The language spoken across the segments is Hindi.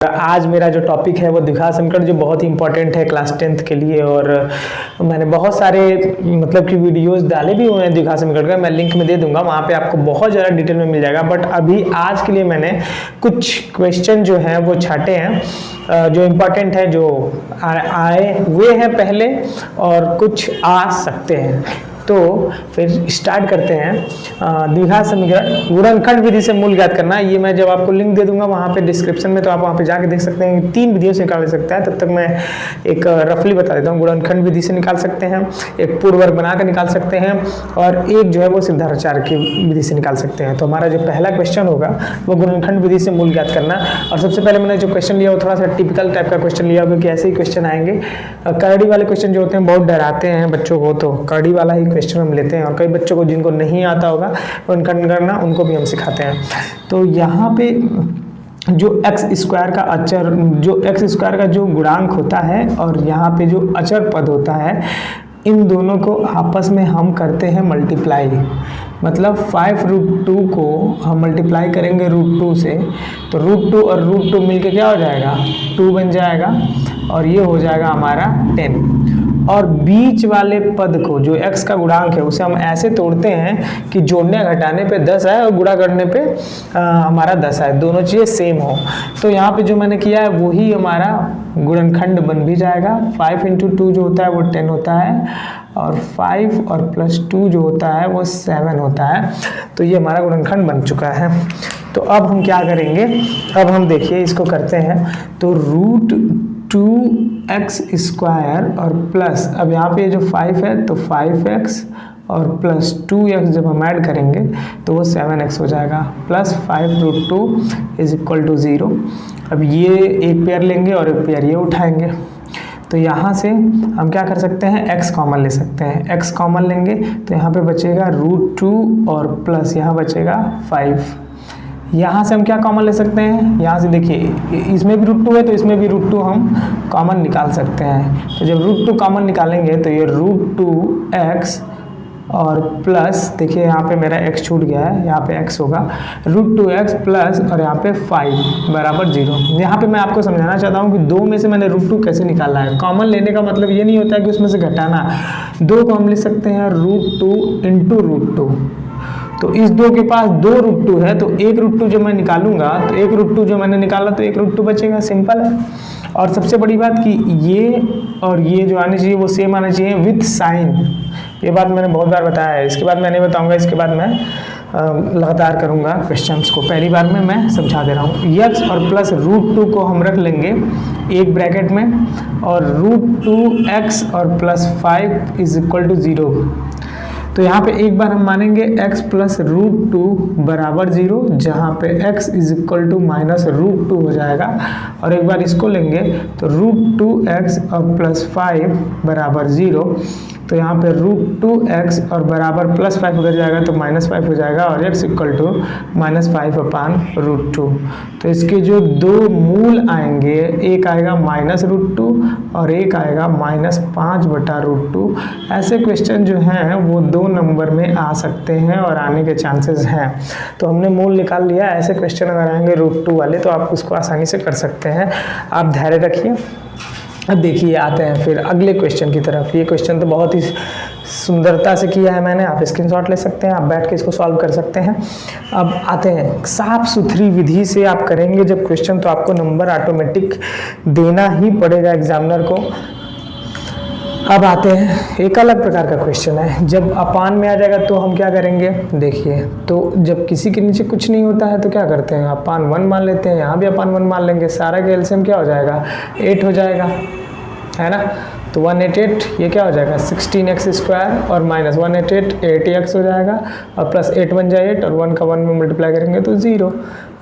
आज मेरा जो टॉपिक है वो द्विघात समीकरण, जो बहुत ही इंपॉर्टेंट है क्लास 10th के लिए। और मैंने बहुत सारे मतलब कि वीडियोस डाले भी हुए हैं द्विघात समीकरण का, मैं लिंक में दे दूंगा, वहाँ पे आपको बहुत ज़्यादा डिटेल में मिल जाएगा। बट अभी आज के लिए मैंने कुछ क्वेश्चन जो हैं वो छाटे हैं जो इम्पॉर्टेंट है, जो आए हुए हैं पहले और कुछ आ सकते हैं। तो फिर स्टार्ट करते हैं। द्विघात समीकरण गुणनखंड विधि से मूल ज्ञात करना, ये मैं जब आपको लिंक दे दूंगा वहाँ पे डिस्क्रिप्शन में, तो आप वहाँ पे जाके देख सकते हैं। 3 विधियों से निकाल सकता है। तब तक मैं एक रफली बता देता हूँ। गुणनखंड विधि से निकाल सकते हैं, एक पूर्ण वर्ग बना कर निकाल सकते हैं, और एक जो है वो सिद्धार्थाचार्य की विधि से निकाल सकते हैं। तो हमारा जो पहला क्वेश्चन होगा वो गुणनखंड विधि से मूल ज्ञात करना। और सबसे पहले मैंने जो क्वेश्चन लिया वो थोड़ा सा टिपिकल टाइप का क्वेश्चन लिया, क्योंकि ऐसे ही क्वेश्चन आएंगे। करड़ी वाले क्वेश्चन जो होते हैं बहुत डराते हैं बच्चों को, तो करड़ी वाला ही क्वेश्चन हम लेते हैं। और कई बच्चों को जिनको नहीं आता होगा गुणनखंड करना, उनको भी हम सिखाते हैं। तो यहाँ पे जो एक्स स्क्वायर का अचर, जो एक्स स्क्वायर का जो गुणांक होता है और यहाँ पे जो अचर पद होता है, इन दोनों को आपस में हम करते हैं मल्टीप्लाई। मतलब 5√2 को हम मल्टीप्लाई करेंगे √2 से, तो √2 और √2 मिलके क्या हो जाएगा, 2 बन जाएगा, और ये हो जाएगा हमारा 10। और बीच वाले पद को, जो x का गुणांक है, उसे हम ऐसे तोड़ते हैं कि जोड़ने घटाने पे 10 आए और गुणा करने पे हमारा 10 आए, दोनों चीज़ें सेम हो। तो यहाँ पे जो मैंने किया है वही हमारा गुणनखंड बन भी जाएगा। 5 × 2 जो होता है वो 10 होता है, और 5 और +2 जो होता है वो 7 होता है। तो ये हमारा गुणनखंड बन चुका है। तो अब हम क्या करेंगे, अब हम देखिए इसको करते हैं। तो √2x² और प्लस, अब यहाँ पे जो 5 है तो 5x और प्लस 2x जब हम ऐड करेंगे तो वो 7x हो जाएगा, प्लस 5√2 = 0। अब ये एक पेयर लेंगे और एक पेयर ये उठाएंगे। तो यहाँ से हम क्या कर सकते हैं, x कॉमन ले सकते हैं। x कॉमन लेंगे तो यहाँ पे बचेगा √2 और प्लस यहाँ बचेगा 5। यहाँ से हम क्या कॉमन ले सकते हैं, यहाँ से देखिए इसमें भी √2 है तो इसमें भी √2 हम कॉमन निकाल सकते हैं। तो जब √2 कॉमन निकालेंगे तो ये √2x और प्लस, देखिए यहाँ पे मेरा x छूट गया है, यहाँ पे x होगा √2x प्लस, और यहाँ पे 5 बराबर 0। यहाँ पे मैं आपको समझाना चाहता हूँ कि 2 में से मैंने √2 कैसे निकाला है। कॉमन लेने का मतलब ये नहीं होता है कि उसमें से घटाना। 2 को हम ले सकते हैं √2 × √2। तो इस 2 के पास 2 √2 है, तो एक √2 जो मैं निकालूंगा, तो एक √2 जो मैंने निकाला तो एक √2 बचेगा, सिंपल है। और सबसे बड़ी बात कि ये और ये जो आने चाहिए वो सेम आना चाहिए विथ साइन। ये बात मैंने बहुत बार बताया है, इसके बाद मैं नहीं बताऊंगा, इसके बाद मैं लगातार करूंगा क्वेश्चंस को। पहली बार में मैं समझा दे रहा हूँ। x और प्लस √2 को हम रख लेंगे एक ब्रैकेट में, और √2x और प्लस 5 = 0। तो यहाँ पे एक बार हम मानेंगे x प्लस √2 बराबर 0, जहाँ पे x = -√2 हो जाएगा। और एक बार इसको लेंगे तो √2x और प्लस 5 बराबर 0। तो यहाँ पे √2x और बराबर +5 उधर जाएगा तो -5 हो जाएगा, और x = -5/√2। तो इसके जो 2 मूल आएंगे, एक आएगा -√2 और एक आएगा -5/√2। ऐसे क्वेश्चन जो हैं वो 2 नंबर में आ सकते हैं और आने के चांसेस हैं। तो हमने मूल निकाल लिया। ऐसे क्वेश्चन अगर आएंगे √2 वाले तो आप उसको आसानी से कर सकते हैं। आप धैर्य रखिए। अब देखिए आते हैं फिर अगले क्वेश्चन की तरफ। ये क्वेश्चन तो बहुत ही सुंदरता से किया है मैंने, आप स्क्रीनशॉट ले सकते हैं, आप बैठ के इसको सॉल्व कर सकते हैं। अब आते हैं साफ सुथरी विधि से आप करेंगे जब क्वेश्चन, तो आपको नंबर ऑटोमेटिक देना ही पड़ेगा एग्जामिनर को। अब आते हैं, एक अलग प्रकार का क्वेश्चन है। जब अपान में आ जाएगा तो हम क्या करेंगे, देखिए। तो जब किसी के नीचे कुछ नहीं होता है तो क्या करते हैं, अपान 1 मान लेते हैं। यहाँ भी अपान 1 मान लेंगे। सारा का एलसीएम क्या हो जाएगा, 8 हो जाएगा, है ना। तो 188, ये क्या हो जाएगा 16x² और -188 8x हो जाएगा, और प्लस 8 बन जाए 8, और 1 का 1 में मल्टीप्लाई करेंगे तो 0।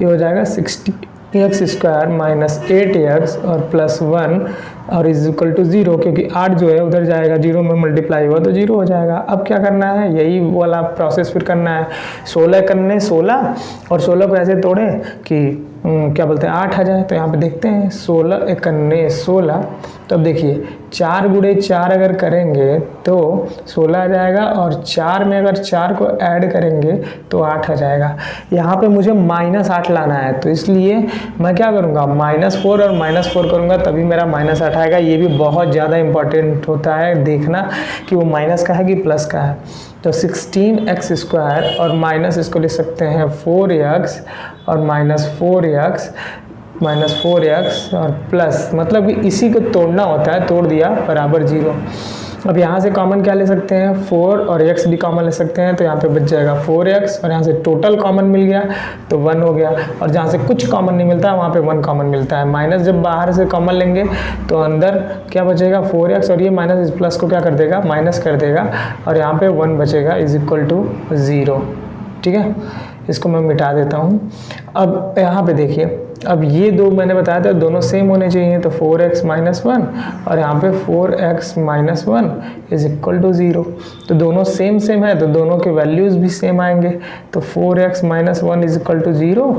ये हो जाएगा 60x² -8x और प्लस 1 और = 0, क्योंकि 8 जो है उधर जाएगा, 0 में मल्टीप्लाई हुआ तो 0 हो जाएगा। अब क्या करना है, यही वाला प्रोसेस फिर करना है। 16 करने 16 और 16 को ऐसे तोड़ें कि क्या बोलते हैं 8 आ जाए। तो यहाँ पे देखते हैं 16 एकन्ने 16। तो अब देखिए 4 गुणे 4 अगर करेंगे तो 16 आ जाएगा, और 4 में अगर 4 को ऐड करेंगे तो 8 आ जाएगा। यहाँ पे मुझे -8 लाना है, तो इसलिए मैं क्या करूँगा -4 और -4 करूँगा, तभी मेरा -8 आएगा। ये भी बहुत ज़्यादा इंपॉर्टेंट होता है देखना कि वो माइनस का है कि प्लस का है। तो 16x² और माइनस इसको लिख सकते हैं 4x और -4x और प्लस, मतलब कि इसी को तोड़ना होता है, तोड़ दिया बराबर 0। अब यहाँ से कॉमन क्या ले सकते हैं 4 और x भी कॉमन ले सकते हैं, तो यहाँ पे बच जाएगा 4x और यहाँ से टोटल कॉमन मिल गया तो 1 हो गया। और जहाँ से कुछ कॉमन नहीं मिलता वहाँ पे 1 कॉमन मिलता है। माइनस जब बाहर से कॉमन लेंगे तो अंदर क्या बचेगा 4x, और ये माइनस इस प्लस को क्या कर देगा माइनस कर देगा, और यहाँ पे 1 बचेगा = 0। ठीक है, इसको मैं मिटा देता हूँ। अब यहाँ पे देखिए, अब ये दो मैंने बताया था दोनों सेम होने चाहिए, तो 4x - 1 और यहाँ पे 4x - 1 = 0। तो दोनों सेम है, तो दोनों के वैल्यूज़ भी सेम आएंगे। तो 4x - 1 = 0,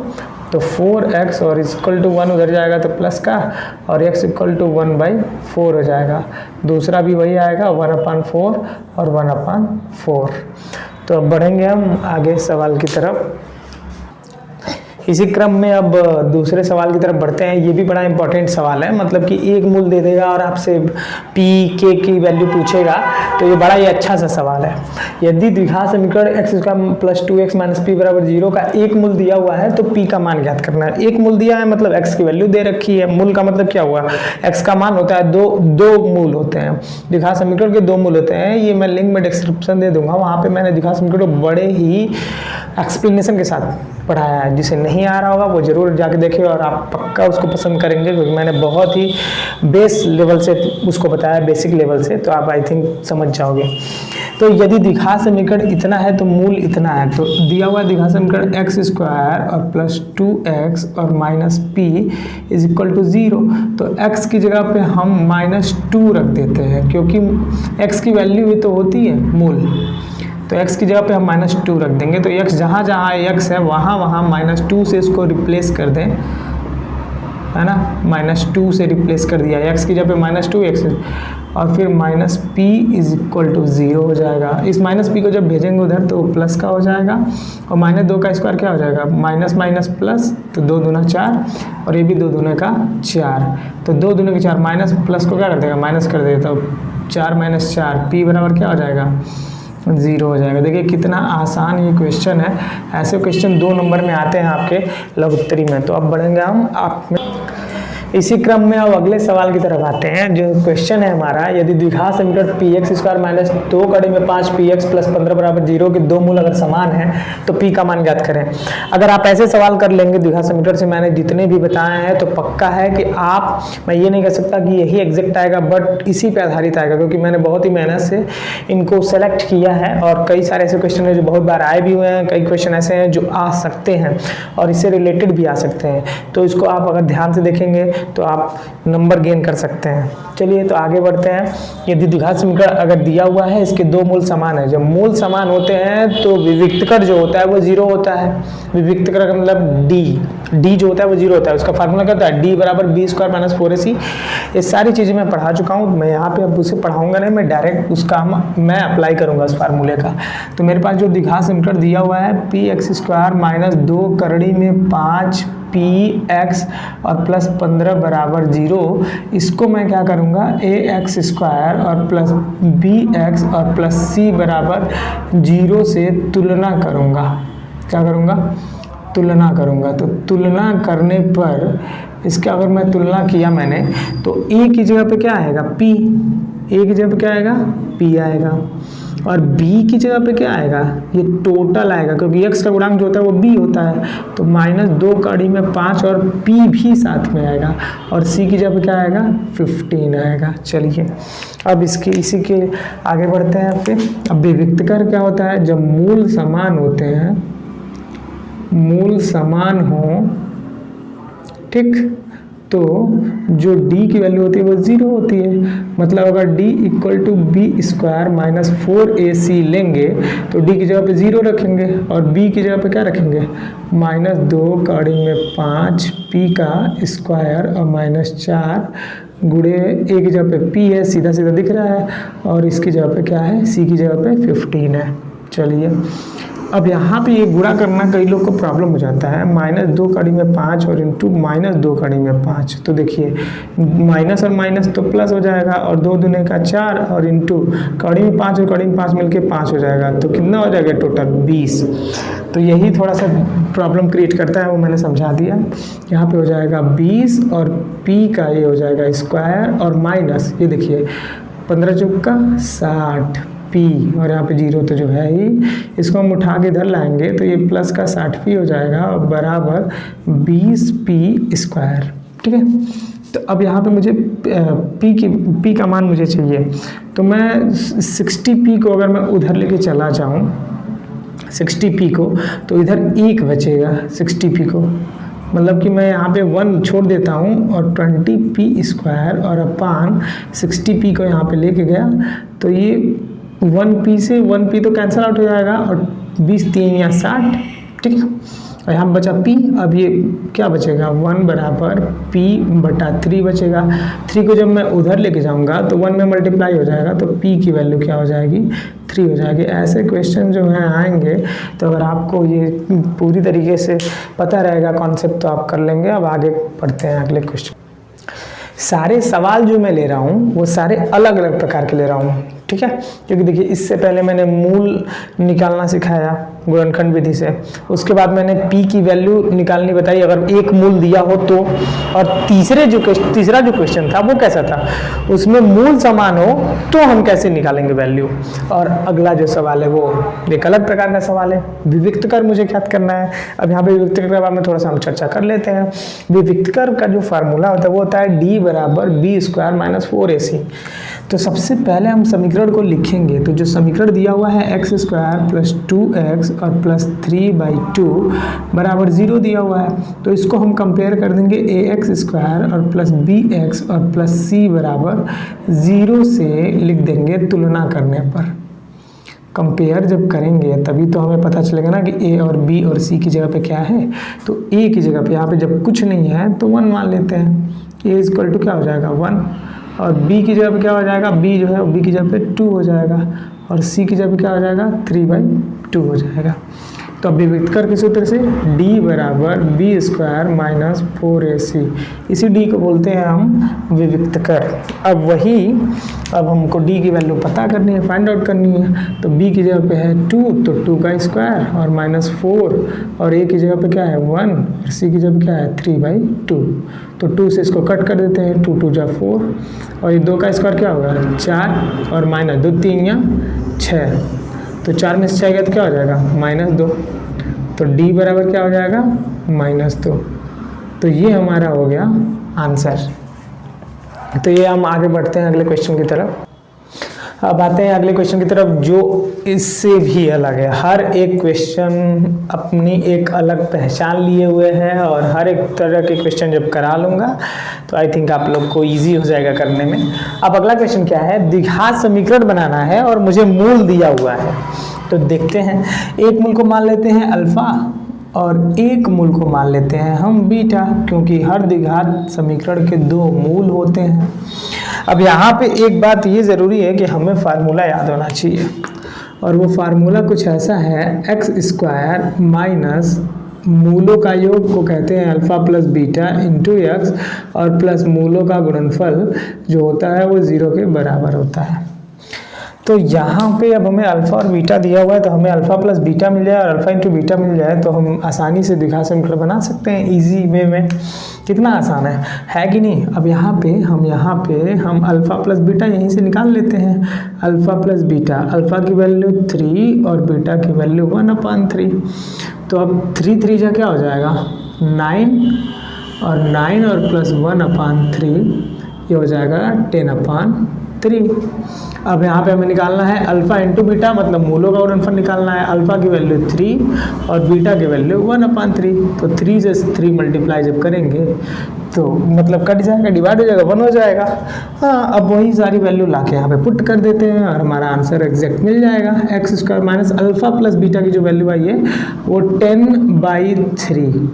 तो 4x और =1 उधर जाएगा तो प्लस का, और x = 1/4 हो जाएगा। दूसरा भी वही आएगा 1/4 और 1/4। तो अब बढ़ेंगे हम आगे सवाल की तरफ। इसी क्रम में अब दूसरे सवाल की तरफ बढ़ते हैं। ये भी बड़ा इंपॉर्टेंट सवाल है, मतलब कि एक मूल दे देगा और आपसे p k की वैल्यू पूछेगा, तो ये बड़ा ही अच्छा सा सवाल है। यदि द्विघात समीकरण x² + 2x - p = 0 का एक मूल दिया हुआ है तो p का मान ज्ञात करना है। एक मूल दिया है मतलब x की वैल्यू दे रखी है। मूल का मतलब क्या हुआ, x का मान होता है दो मूल होते हैं। द्विघात समीकरण के 2 मूल होते हैं। ये मैं लिंक में डिस्क्रिप्शन दे दूंगा, वहाँ पे मैंने द्विघात समीकरण को बड़े ही एक्सप्लेनेशन के साथ पढ़ाया है। जिसे नहीं आ रहा होगा वो जरूर जाके देखें, और आप पक्का उसको पसंद करेंगे, क्योंकि मैंने बहुत ही बेस लेवल से उसको बताया, बेसिक लेवल से, तो आप आई थिंक समझ जाओगे। तो यदि द्विघात समीकरण इतना है तो मूल इतना है, तो दिया हुआ द्विघात समीकरण x² और +2x और -p = 0। तो x की जगह पे हम -2 रख देते हैं, क्योंकि x की वैल्यू ही तो होती है मूल। तो x की जगह पे हम -2 रख देंगे। तो x जहाँ x है वहाँ -2 से इसको रिप्लेस कर दें, है ना, -2 से रिप्लेस कर दिया। x की जगह पे -2 x, और फिर -p = 0 हो जाएगा। इस -p को जब भेजेंगे उधर तो प्लस का हो जाएगा, और -2 का स्क्वायर क्या हो जाएगा माइनस प्लस, तो 2 दूना 4, और ये भी 2 दूना का 4, तो 2 दूना के 4, माइनस प्लस को क्या कर देगा माइनस कर देगा, तो 4 - 4 p बराबर क्या हो जाएगा 0 हो जाएगा। देखिए कितना आसान ये क्वेश्चन है। ऐसे क्वेश्चन 2 नंबर में आते हैं आपके लघुत्तरी में। तो अब बढ़ेंगे हम आप में। इसी क्रम में अब अगले सवाल की तरफ आते हैं। जो क्वेश्चन है हमारा, यदि द्विघात समीकरण px² - 2 * 5px + 15 = 0 के 2 मूल अगर समान हैं तो p का मान ज्ञात करें। अगर आप ऐसे सवाल कर लेंगे द्विघात समीकरण से, मैंने जितने भी बताए हैं, तो पक्का है कि आप, मैं ये नहीं कह सकता कि यही एग्जैक्ट आएगा, बट इसी पे आधारित आएगा, क्योंकि मैंने बहुत ही मेहनत से इनको सेलेक्ट किया है। और कई सारे ऐसे क्वेश्चन हैं जो बहुत बार आए भी हुए हैं, कई क्वेश्चन ऐसे हैं जो आ सकते हैं और इससे रिलेटेड भी आ सकते हैं। तो इसको आप अगर ध्यान से देखेंगे तो आप नंबर गेन कर सकते हैं। चलिए तो आगे बढ़ते हैं। यदि द्विघात समीकरण अगर दिया हुआ है, इसके 2 मूल समान है, जब मूल समान होते हैं तो विविक्तकर जो होता है वो 0 होता है। विविक्तकर का मतलब d जो होता है वो 0 होता है। उसका फार्मूला क्या होता है, d = b² - 4ac। ये सारी चीज़ें मैं पढ़ा चुका हूँ, मैं यहाँ पे अब उसे पढ़ाऊंगा नहीं, मैं डायरेक्ट उसका मैं अप्लाई करूँगा उस फार्मूले का। तो मेरे पास जो द्विघात समीकरण दिया हुआ है px² - 2 करड़ी में 5 px और +15 = 0, इसको मैं क्या करूँगा ax² और +bx और +c = 0 से तुलना करूँगा। क्या करूँगा, तुलना करूँगा। तो तुलना करने पर इसका अगर मैं तुलना किया मैंने, तो a की जगह पे क्या आएगा p, a की जगह पे क्या आएगा p आएगा, और b की जगह पे क्या आएगा, ये टोटल आएगा, क्योंकि x का गुणांक जो होता है वो b होता है। तो -2 कड़ी में 5 और p भी साथ में आएगा, और c की जगह पे क्या आएगा 15 आएगा। चलिए अब इसी के आगे बढ़ते हैं। फिर अब विविक्तकर क्या होता है, जब मूल समान होते हैं, मूल समान हो, ठीक, तो जो d की वैल्यू होती है वो 0 होती है। मतलब अगर d equal to b square minus 4ac लेंगे तो d की जगह पे 0 रखेंगे और b की जगह पे क्या रखेंगे, -2 कड़ी में 5 p का स्क्वायर और -4 गुणे a की जगह पे p है, सीधा सीधा दिख रहा है, और इसकी जगह पे क्या है, c की जगह पे 15 है। चलिए अब यहाँ पे ये गुणा करना कई लोग को प्रॉब्लम हो जाता है, -2 कड़ी में 5 और इंटू -2 कड़ी में 5। तो देखिए माइनस और माइनस तो प्लस हो जाएगा, और 2 दूने का 4 और इंटू कड़ी में 5 और कड़ी में 5 मिलके 5 हो जाएगा। तो कितना हो जाएगा टोटल 20। तो यही थोड़ा सा प्रॉब्लम क्रिएट करता है, वो मैंने समझा दिया। यहाँ पे हो जाएगा 20 और p का ये हो जाएगा स्क्वायर और माइनस, ये देखिए 15 चौका 60 p, और यहाँ पे 0 तो जो है ही, इसको हम उठा के इधर लाएंगे तो ये प्लस का 60p हो जाएगा और बराबर 20p स्क्वायर। ठीक है, तो अब यहाँ पे मुझे p का मान मुझे चाहिए, तो मैं 60p को अगर मैं उधर लेके चला जाऊँ 60p को, तो इधर 1 बचेगा 60p को, मतलब कि मैं यहाँ पे 1 छोड़ देता हूँ और 20p स्क्वायर और अपान 60p को यहाँ पे लेके गया, तो ये 1p से 1p तो कैंसिल आउट हो जाएगा और 20 3 या 60। ठीक है, और यहाँ बचा p। अब ये क्या बचेगा, 1 बराबर p बटा 3 बचेगा। 3 को जब मैं उधर लेके जाऊंगा तो 1 में मल्टीप्लाई हो जाएगा, तो p की वैल्यू क्या हो जाएगी, 3 हो जाएगी। ऐसे क्वेश्चन जो हैं आएंगे, तो अगर आपको ये पूरी तरीके से पता रहेगा कॉन्सेप्ट तो आप कर लेंगे। अब आगे पढ़ते हैं अगले क्वेश्चन। सारे सवाल जो मैं ले रहा हूँ वो सारे अलग अलग प्रकार के ले रहा हूँ, ठीक है, क्योंकि देखिए इससे पहले मैंने मूल निकालना सिखाया गुणनखंड विधि से, उसके बाद मैंने p की वैल्यू निकालनी बताई अगर एक मूल दिया हो तो, और तीसरा जो क्वेश्चन था वो कैसा था, उसमें मूल समान हो तो हम कैसे निकालेंगे वैल्यू। और अगला जो सवाल है वो एक अलग प्रकार का सवाल है, विविक्तकर मुझे ज्ञात करना है। अब यहाँ पे विविक्तकर के बारे में थोड़ा सा हम चर्चा कर लेते हैं। विविक्तकर का जो फार्मूला होता है वो होता है d बराबर b स्क्वायर माइनस 4ac। तो सबसे पहले हम समीकरण को लिखेंगे, तो जो समीकरण दिया हुआ है x स्क्वायर प्लस 2x और प्लस 3/2 बराबर 0 दिया हुआ है, तो इसको हम कंपेयर कर देंगे ax स्क्वायर और प्लस bx और प्लस c बराबर 0 से लिख देंगे तुलना करने पर। कंपेयर जब करेंगे तभी तो हमें पता चलेगा ना कि a और b और c की जगह पे क्या है। तो a की जगह पे यहाँ पे जब कुछ नहीं है तो 1 मान लेते हैं, a इक्वल टू क्या हो जाएगा 1, और b की जगह पे क्या हो जाएगा, b जो है b की जगह पे 2 हो जाएगा, और c की जगह पे क्या हो जाएगा 3/2 हो जाएगा। तो अब विविक्तकर के सूत्र से d बराबर b स्क्वायर माइनस 4ac, इसी d को बोलते हैं हम विविक्तकर। अब हमको d की वैल्यू पता करनी है, फाइंड आउट करनी है। तो b की जगह पे है 2, तो 2 का स्क्वायर और माइनस 4, और a की जगह पे क्या है 1, और c की जगह पे क्या है 3/2। तो 2 से इसको कट कर देते हैं, 2 2 जा 4, और ये 2 का स्क्वायर क्या होगा 4, और माइनस 2 3 या 6, तो 4 में से 6 गया तो क्या हो जाएगा -2। तो d बराबर क्या हो जाएगा -2। तो ये हमारा हो गया आंसर। तो ये हम आगे बढ़ते हैं अगले क्वेश्चन की तरफ। अब आते हैं अगले क्वेश्चन की तरफ जो इससे भी अलग है। हर एक क्वेश्चन अपनी एक अलग पहचान लिए हुए है, और हर एक तरह के क्वेश्चन जब करा लूँगा तो आई थिंक आप लोग को इजी हो जाएगा करने में। अब अगला क्वेश्चन क्या है, द्विघात समीकरण बनाना है और मुझे मूल दिया हुआ है। तो देखते हैं, एक मूल को मान लेते हैं अल्फ़ा और एक मूल को मान लेते हैं हम बीटा, क्योंकि हर द्विघात समीकरण के 2 मूल होते हैं। अब यहाँ पे एक बात ये ज़रूरी है कि हमें फार्मूला याद होना चाहिए, और वो फार्मूला कुछ ऐसा है, एक्स स्क्वायर माइनस मूलों का योग को कहते हैं alpha plus beta into x, और प्लस मूलों का गुणनफल जो होता है वो 0 के बराबर होता है। तो यहाँ पे अब हमें अल्फ़ा और बीटा दिया हुआ है, तो हमें अल्फ़ा प्लस बीटा मिल जाए और अल्फ़ा इंटू बीटा मिल जाए तो हम आसानी से द्विघात समीकरण बना सकते हैं इजी वे में। कितना आसान है कि नहीं। अब यहाँ पे हम अल्फ़ा प्लस बीटा यहीं से निकाल लेते हैं। अल्फ़ा प्लस बीटा, अल्फ़ा की वैल्यू 3 और बीटा की वैल्यू 1/3। तो अब 3 3 जा क्या हो जाएगा 9, और 9 और प्लस 1/3 ये हो जाएगा 10/3। 3। अब यहाँ पे हमें निकालना है अल्फ़ा इंटू बीटा, मतलब मूलों का गुणनफल निकालना है। अल्फ़ा की वैल्यू 3 और बीटा की वैल्यू 1/3। तो 3 से 3 मल्टीप्लाई जब करेंगे तो मतलब कट जाएगा, डिवाइड हो जाएगा, 1 हो जाएगा। हाँ, अब वही सारी वैल्यू ला के यहाँ पे पुट कर देते हैं और हमारा आंसर एग्जैक्ट मिल जाएगा। x² minus alpha plus beta की जो वैल्यू आई है वो 10/3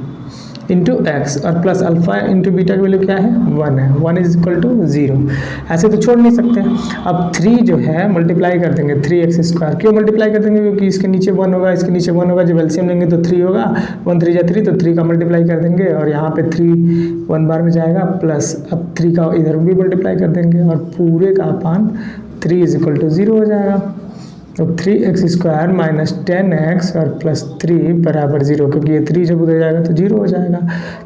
इंटू एक्स और प्लस अल्फ़ा इंटू बीटा की वैल्यू क्या है 1 है। 1 इज इक्वल टू 0। ऐसे तो छोड़ नहीं सकते। अब 3 जो है मल्टीप्लाई कर देंगे 3x²। क्यों मल्टीप्लाई कर देंगे? क्योंकि इसके नीचे 1 होगा, इसके नीचे 1 होगा, जब एलसीएम लेंगे तो 3 होगा। 1 3 जा 3, तो 3 का मल्टीप्लाई कर देंगे और यहाँ पे 3 1 बार में जाएगा, प्लस अब 3 का इधर भी मल्टीप्लाई कर देंगे और पूरे का अपान 3 इज इक्वल टू 0 हो जाएगा। तो 3x² माइनस 10x और प्लस 3 बराबर 0, क्योंकि ये 3 जब उधर जाएगा तो 0 हो जाएगा।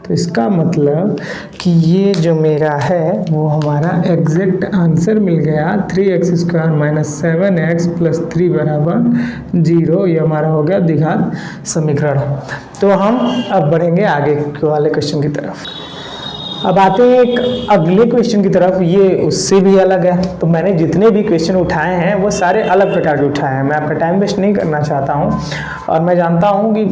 तो इसका मतलब कि ये जो मेरा है वो हमारा एग्जैक्ट आंसर मिल गया। 3x² माइनस 7x प्लस 3 बराबर 0। ये हमारा हो गया द्विघात समीकरण। तो हम अब बढ़ेंगे आगे वाले क्वेश्चन की तरफ। अब आते हैं एक अगले क्वेश्चन की तरफ। ये उससे भी अलग है। तो मैंने जितने भी क्वेश्चन उठाए हैं वो सारे अलग प्रकार के उठाए हैं। मैं आपका टाइम वेस्ट नहीं करना चाहता हूँ और मैं जानता हूँ कि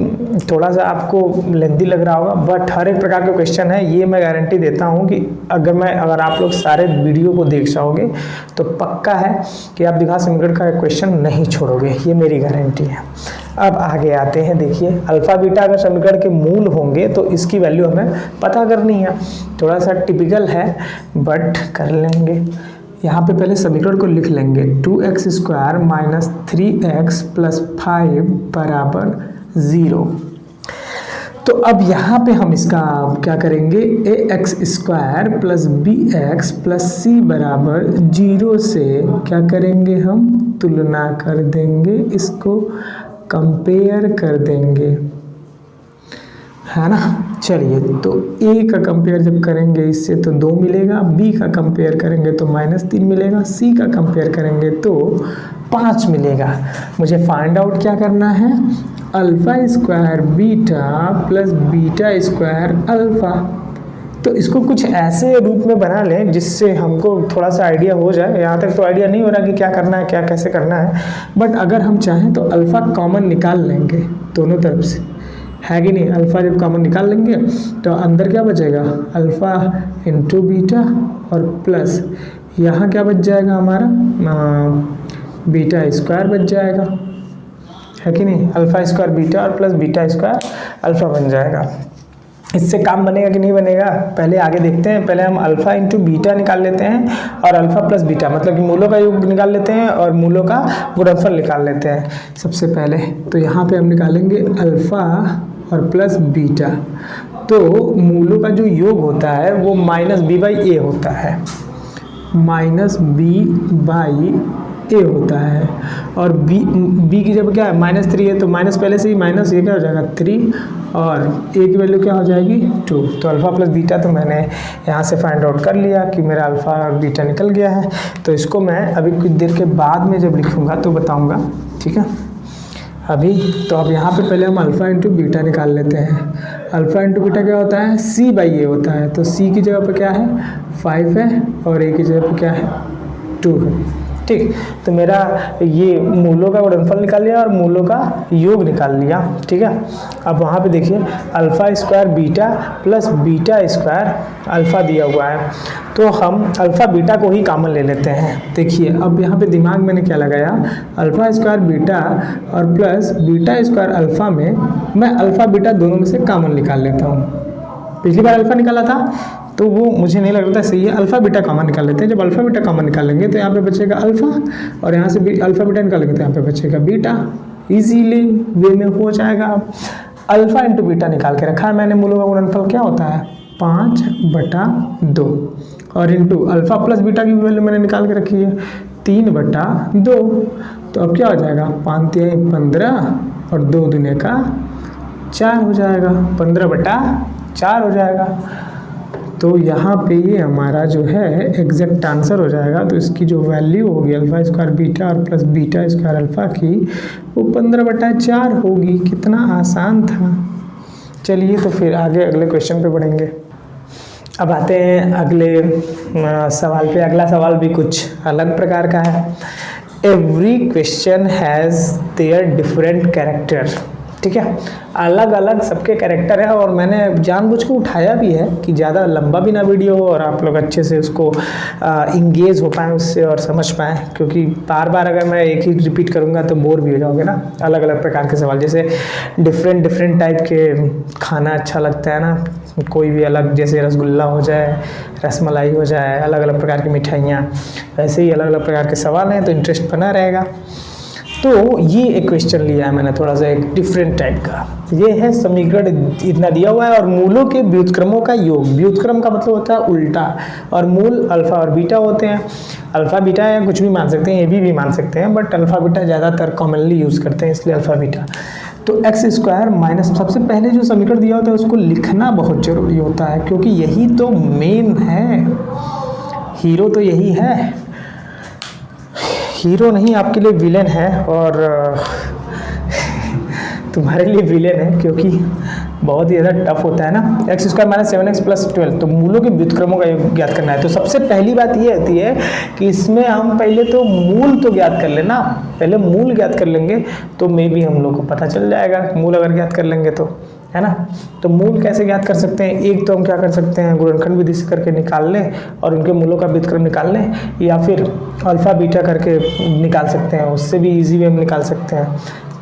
थोड़ा सा आपको लेंथी लग रहा होगा, बट हर एक प्रकार के क्वेश्चन है। ये मैं गारंटी देता हूँ कि अगर आप लोग सारे वीडियो को देख जाओगे तो पक्का है कि आप द्विघात समीकरण का क्वेश्चन नहीं छोड़ोगे, ये मेरी गारंटी है। अब आगे आते हैं। देखिए, अल्फ़ा बीटा अगर समीकरण के मूल होंगे तो इसकी वैल्यू हमें पता करनी है। थोड़ा सा टिपिकल है बट कर लेंगे। यहाँ पे पहले समीकरण को लिख लेंगे। 2x² माइनस 3x प्लस 5 बराबर 0। तो अब यहाँ पे हम इसका क्या करेंगे, ax² plus bx plus c बराबर 0 से क्या करेंगे, हम तुलना कर देंगे, इसको कंपेयर कर देंगे, है ना। चलिए, तो a का कंपेयर जब करेंगे इससे तो 2 मिलेगा, b का कंपेयर करेंगे तो -3 मिलेगा, c का कंपेयर करेंगे तो 5 मिलेगा। मुझे फाइंड आउट क्या करना है, अल्फ़ा² बीटा प्लस बीटा² अल्फ़ा। तो इसको कुछ ऐसे रूप में बना लें जिससे हमको थोड़ा सा आइडिया हो जाए। यहाँ तक तो आइडिया नहीं हो रहा कि क्या करना है, क्या कैसे करना है, बट अगर हम चाहें तो अल्फ़ा कॉमन निकाल लेंगे दोनों तरफ से, है कि नहीं। अल्फ़ा जब कॉमन निकाल लेंगे तो अंदर क्या बचेगा, अल्फ़ा इंटू बीटा और प्लस यहाँ क्या बच जाएगा हमारा, बीटा² बच जाएगा, है कि नहीं। अल्फ़ा² बीटा और प्लस बीटा² अल्फ़ा बन जाएगा। इससे काम बनेगा कि नहीं बनेगा, पहले आगे देखते हैं। पहले हम अल्फ़ा इंटू बीटा निकाल लेते हैं और अल्फ़ा प्लस बीटा मतलब कि मूलों का योग निकाल लेते हैं और मूलों का गुणनफल निकाल लेते हैं सबसे पहले। तो यहाँ पे हम निकालेंगे अल्फ़ा और प्लस बीटा। तो मूलों का जो योग होता है वो -b/a होता है, -b/a होता है। और b की जब क्या है -3 है तो माइनस पहले से ही माइनस, ये क्या हो जाएगा 3 और a की वैल्यू क्या हो जाएगी 2। तो अल्फ़ा प्लस बीटा तो मैंने यहाँ से फाइंड आउट कर लिया कि मेरा अल्फ़ा और बीटा निकल गया है। तो इसको मैं अभी कुछ देर के बाद में जब लिखूँगा तो बताऊँगा, ठीक है। अभी तो अब यहाँ पे पहले हम अल्फ़ा इंटू बीटा निकाल लेते हैं। अल्फ़ा इंटू बीटा क्या होता है, c/a होता है। तो c की जगह पे क्या है 5 है और a की जगह पे क्या है 2 है, ठीक। तो मेरा ये मूलों का गुणनफल निकाल लिया और मूलों का योग निकाल लिया, ठीक है। अब वहाँ पे देखिए अल्फ़ा² बीटा प्लस बीटा² अल्फ़ा दिया हुआ है, तो हम अल्फ़ा बीटा को ही कॉमन ले लेते हैं। देखिए अब यहाँ पे दिमाग मैंने क्या लगाया, अल्फ़ा² बीटा और प्लस बीटा² अल्फ़ा में मैं अल्फ़ा बीटा दोनों में से कॉमन निकाल लेता हूँ। पिछली बार अल्फ़ा निकाला था तो वो मुझे नहीं लग रहा था सही है, अल्फ़ा बीटा कॉमन निकाल लेते हैं। जब अल्फ़ा बीटा कॉमन निकालेंगे तो यहाँ पे बचेगा अल्फ़ा और यहाँ से अल्फ़ा बीटा निकालेंगे तो यहाँ पे बचेगा बीटा। इजीली वे में हो जाएगा। अल्फ़ा इंटू बीटा निकाल के रखा है मैंने। मूलों का गुणनफल क्या होता है 5/2 और इंटू अल्फ़ा प्लस बीटा की वैल्यू मैंने निकाल के रखी है 3/2। तो अब क्या हो जाएगा 5 × 15 और 2 दूने का 4 हो जाएगा, 15/4 हो जाएगा। तो यहाँ पे ये हमारा जो है एग्जैक्ट आंसर हो जाएगा। तो इसकी जो वैल्यू होगी अल्फ़ा² बीटा और प्लस बीटा² अल्फ़ा की वो 15/4 होगी। कितना आसान था। चलिए तो फिर आगे अगले क्वेश्चन पे बढ़ेंगे। अब आते हैं अगले सवाल पे। अगला सवाल भी कुछ अलग प्रकार का है। Every question has their different character. ठीक है, अलग अलग सबके कैरेक्टर है, और मैंने जानबूझ के उठाया भी है कि ज़्यादा लंबा भी ना वीडियो हो और आप लोग अच्छे से उसको इंगेज हो पाएँ उससे और समझ पाएँ, क्योंकि बार बार अगर मैं एक ही रिपीट करूँगा तो बोर भी हो जाओगे ना। अलग अलग प्रकार के सवाल, जैसे डिफरेंट टाइप के खाना अच्छा लगता है ना, कोई भी अलग, जैसे रसगुल्ला हो जाए, रसमलाई हो जाए, अलग अलग प्रकार की मिठाइयाँ, वैसे ही अलग अलग प्रकार के सवाल हैं तो इंटरेस्ट बना रहेगा। तो ये एक क्वेश्चन लिया है मैंने थोड़ा सा एक डिफरेंट टाइप का। ये है समीकरण इतना दिया हुआ है और मूलों के व्युत्क्रमों का योग। व्युत्क्रम का मतलब होता है उल्टा, और मूल अल्फा और बीटा होते हैं। अल्फा बीटा या कुछ भी मान सकते हैं, ए भी मान सकते हैं, बट अल्फा बीटा ज़्यादातर कॉमनली यूज़ करते हैं, इसलिए अल्फा बीटा। तो एक्स स्क्वायर माइनस, सबसे पहले जो समीकरण दिया होता है उसको लिखना बहुत ज़रूरी होता है, क्योंकि यही तो मेन है, हीरो तो यही है। हीरो नहीं, आपके लिए विलेन है, और तुम्हारे लिए विलेन है, क्योंकि बहुत ही ज़्यादा टफ होता है ना। X square minus 7x plus 12, तो मूलों के व्युत्क्रमों का योग ज्ञात करना है। तो सबसे पहली बात ये होती है कि इसमें हम पहले तो मूल तो ज्ञात कर लेना, पहले मूल ज्ञात कर लेंगे तो मे भी हम लोग को पता चल जाएगा, मूल अगर ज्ञात कर लेंगे तो, है ना। तो मूल कैसे ज्ञात कर सकते हैं? एक तो हम क्या कर सकते हैं, गुणनखंड विधि से करके निकाल लें और उनके मूलों का व्युत्क्रम निकाल लें, या फिर अल्फा बीटा करके निकाल सकते हैं, उससे भी इजी वे हम निकाल सकते हैं।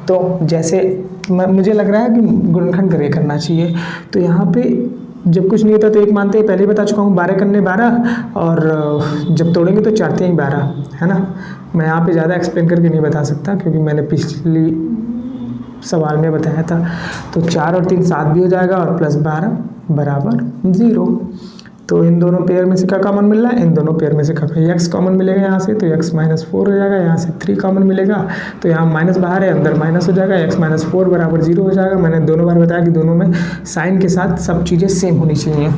तो जैसे मुझे लग रहा है कि गुणनखंड करके करना चाहिए। तो यहाँ पे जब कुछ नहीं होता तो एक मानते हैं, पहले ही बता चुका हूँ, 12 करने 12, और जब तोड़ेंगे तो 4 3 12, है ना। मैं यहाँ पे ज़्यादा एक्सप्लेन करके नहीं बता सकता, क्योंकि मैंने पिछली सवाल में बताया था। तो 4 और 3 7 भी हो जाएगा, और प्लस 12 बराबर 0। तो इन दोनों पेयर में से क्या कॉमन मिल रहा है? इन दोनों पेयर में से x कॉमन मिलेगा यहाँ से, तो x माइनस 4 हो जाएगा। यहाँ से 3 कॉमन मिलेगा, तो यहाँ माइनस बाहर है, अंदर माइनस हो जाएगा, x माइनस 4 बराबर 0 हो जाएगा। मैंने दोनों बार बताया कि दोनों में साइन के साथ सब चीज़ें सेम होनी चाहिए,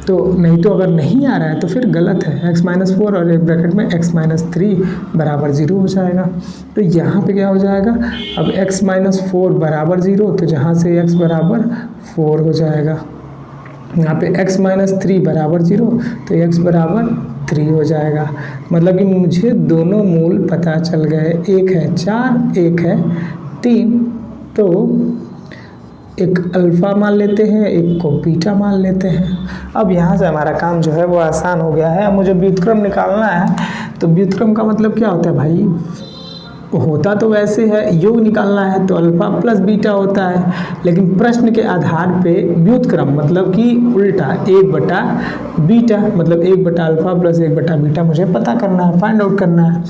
तो नहीं तो अगर नहीं आ रहा है तो फिर गलत है। x माइनस 4 और एक ब्रैकेट में x माइनस 3 बराबर 0 हो जाएगा। तो यहाँ पे क्या हो जाएगा, अब x माइनस 4 बराबर 0, तो जहाँ से x बराबर 4 हो जाएगा। यहाँ पे x माइनस 3 बराबर 0, तो x बराबर 3 हो जाएगा। मतलब कि मुझे दोनों मूल पता चल गए, एक है 4, एक है 3। तो एक अल्फ़ा मान लेते हैं, एक को बीटा मान लेते हैं। अब यहाँ से हमारा काम जो है वो आसान हो गया है। अब मुझे व्युत्क्रम निकालना है, तो व्युत्क्रम का मतलब क्या होता है भाई? होता तो वैसे है, योग निकालना है तो अल्फा प्लस बीटा होता है, लेकिन प्रश्न के आधार पे व्युत्क्रम मतलब कि उल्टा 1 बटा बीटा, मतलब 1 बटा अल्फा प्लस 1 बटा बीटा मुझे पता करना है, फाइंड आउट करना है।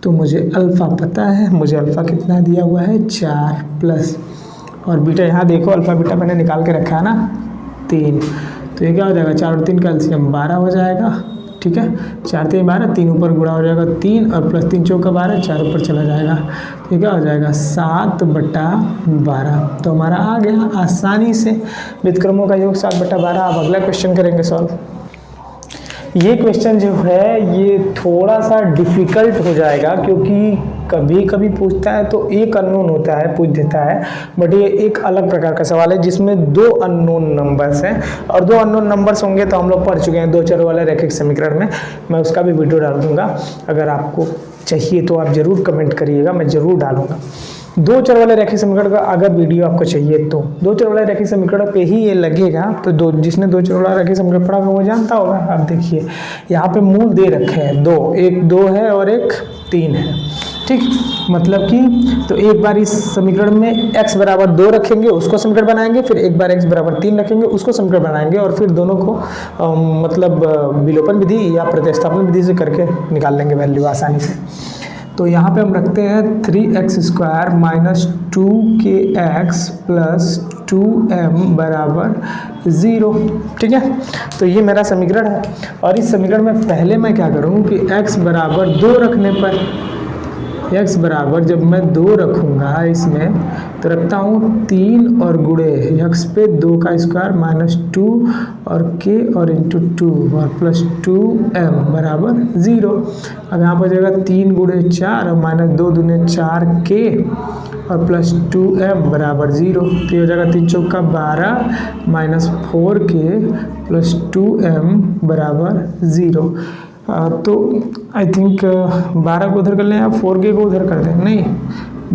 तो मुझे अल्फा पता है, मुझे अल्फा कितना दिया हुआ है 4 प्लस, और बीटा यहाँ देखो अल्फा बीटा मैंने निकाल के रखा है ना 3। तो ये क्या हो जाएगा, 4 और 3 का एलसीएम 12 हो जाएगा। ठीक है, 4 3 12, 3 ऊपर गुणा हो जाएगा 3, और प्लस 3 चौका 12, 4 ऊपर चला जाएगा। तो क्या हो जाएगा 7 बटा 12। तो हमारा आ गया आसानी से व्युत्क्रमों का योग 7 बटा 12। अब अगला क्वेश्चन करेंगे सॉल्व। ये क्वेश्चन जो है ये थोड़ा सा डिफ़िकल्ट हो जाएगा, क्योंकि कभी कभी पूछता है तो एक अननोन होता है, पूछ देता है, बट ये एक अलग प्रकार का सवाल है जिसमें 2 अननोन नंबर्स हैं, और 2 अननोन नंबर्स होंगे तो हम लोग पढ़ चुके हैं 2 चरों वाले रैखिक समीकरण में। मैं उसका भी वीडियो डाल दूंगा, अगर आपको चाहिए तो आप ज़रूर कमेंट करिएगा, मैं ज़रूर डालूंगा। 2 चर वाले रैखिक समीकरण का अगर वीडियो आपको चाहिए तो 2 चर वाले रैखिक समीकरण पे ही ये लगेगा। तो जिसने 2 चर वाला रैखिक समीकरण पढ़ा होगा वो जानता होगा। आप देखिए यहाँ पे मूल दे रखे हैं 2, एक 2 है और एक 3 है, ठीक। मतलब कि तो एक बार इस समीकरण में x बराबर 2 रखेंगे, उसको समीकरण बनाएंगे, फिर एक बार x बराबर 3 रखेंगे, उसको समीकरण बनाएंगे, और फिर दोनों को मतलब विलोपन विधि या प्रतिस्थापन विधि से करके निकाल लेंगे वैल्यू आसानी से। तो यहाँ पे हम रखते हैं 3x square minus 2kx plus 2m बराबर 0, ठीक है। तो ये मेरा समीकरण है, और इस समीकरण में पहले मैं क्या करूँ कि x बराबर 2 रखने पर, x बराबर जब मैं 2 रखूँगा इसमें तो रखता हूँ 3 और गुणे x पे 2 का स्क्वायर माइनस 2 और k और इंटू 2 और प्लस 2m बराबर 0। अब यहाँ पर जाएगा 3 गुणे 4 और माइनस 2 दूने 4k और प्लस 2m बराबर 0। तो ये हो जाएगा 3 चौका 12 माइनस 4k प्लस 2m बराबर 0। तो आई थिंक 12 को उधर कर लें या 4k को उधर कर दें, नहीं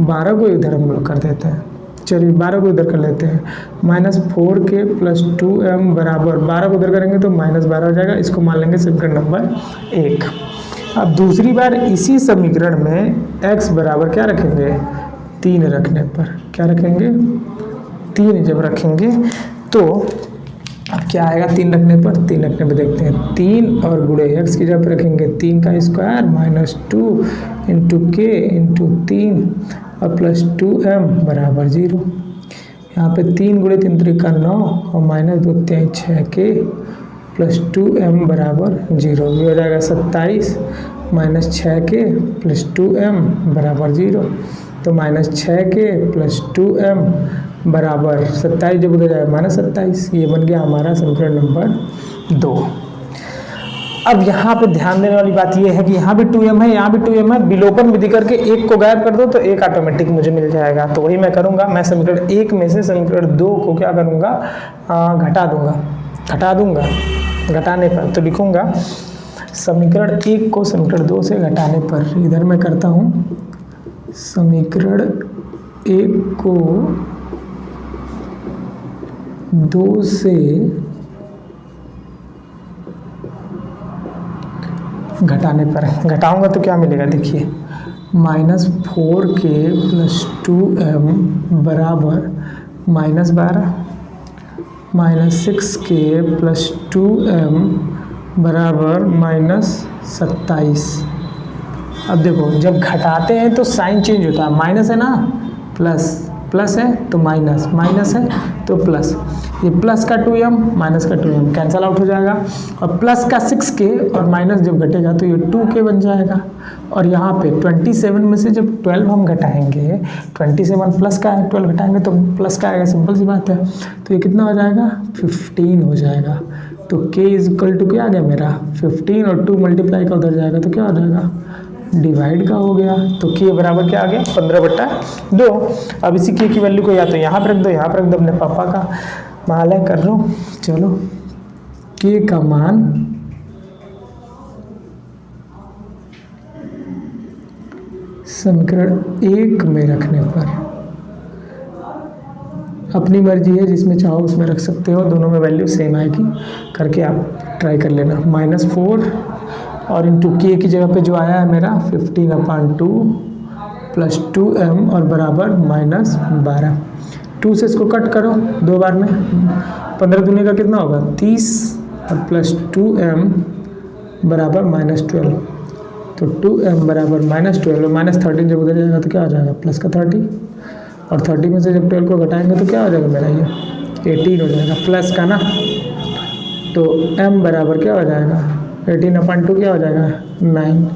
12 को इधर हम लोग कर देते हैं। चलिए 12 को इधर कर लेते हैं, माइनस 4k प्लस 2m बराबर 12 को इधर करेंगे तो माइनस 12 हो जाएगा। इसको मान लेंगे समीकरण नंबर 1। अब दूसरी बार इसी समीकरण में x बराबर क्या रखेंगे, 3 रखने पर क्या रखेंगे, 3 जब रखेंगे तो अब क्या आएगा 3 रखने पर, 3 रखने पर देखते हैं 3 और गुणे x की जगह पर रखेंगे 3 का स्क्वायर माइनस 2 इंटू के इंटू 3 और प्लस 2m बराबर 0। यहाँ पे 3 गुणे 3 त्रिका 9 और माइनस 2 3 6k प्लस 2m बराबर 0। ये हो जाएगा 27 माइनस 6k प्लस 2m बराबर 0। तो माइनस 6k प्लस 2m बराबर 27 जब उधर जाएगा माइनस 27। ये बन गया हमारा समीकरण नंबर 2। अब यहाँ पे ध्यान देने वाली बात ये है कि यहाँ भी 2m है, यहाँ भी 2m है, विलोपन विधि करके एक को गायब कर दो तो एक ऑटोमेटिक मुझे मिल जाएगा। तो वही मैं करूँगा, मैं समीकरण 1 में से समीकरण 2 को क्या करूँगा, घटा दूंगा। घटाने पर तो लिखूँगा समीकरण 1 को समीकरण 2 से घटाने पर। इधर मैं करता हूँ समीकरण 1 को 2 से घटाने पर, घटाऊंगा तो क्या मिलेगा, देखिए माइनस 4k प्लस 2m बराबर minus 12 minus 6k plus 2m बराबर माइनस 27। अब देखो जब घटाते हैं तो साइन चेंज होता है, माइनस है ना प्लस है तो माइनस है तो प्लस। ये प्लस का 2m माइनस का 2m कैंसल आउट हो जाएगा और प्लस का 6k और माइनस जब घटेगा तो ये 2k बन जाएगा। और यहाँ पे 27 में से जब 12 हम घटाएंगे, 27 प्लस का है, 12 घटाएंगे तो प्लस का आएगा, सिंपल सी बात है। तो ये कितना हो जाएगा, 15 हो जाएगा। तो k इज इक्वल टू क्या आ गया मेरा 15 और 2 मल्टीप्लाई का उधर जाएगा तो क्या हो जाएगा, डिवाइड का हो गया। तो k बराबर क्या आ गया 15/2। अब इसी k की वैल्यू को या तो यहाँ पर रख दो, यहाँ पर रख दो, अपने पापा का मालय कर लो। चलो k का मान समीकरण 1 में रखने पर, अपनी मर्जी है, जिसमें चाहो उसमें रख सकते हो, दोनों में वैल्यू सेम आएगी, करके आप ट्राई कर लेना। -4 और इंटू के की जगह पे जो आया है मेरा 15/2 प्लस 2m और बराबर -12। 2 से इसको कट करो 2 बार में, 15 दूनी का कितना होगा 30 और प्लस 2m बराबर -12। तो 2m बराबर -12 और -13 जब उधर जाएगा तो क्या हो जाएगा प्लस का 30 और 30 में से जब 12 को घटाएंगे तो क्या हो जाएगा मेरा ये 18 हो जाएगा प्लस का ना। तो m बराबर क्या हो जाएगा 18/2 क्या हो जाएगा 9।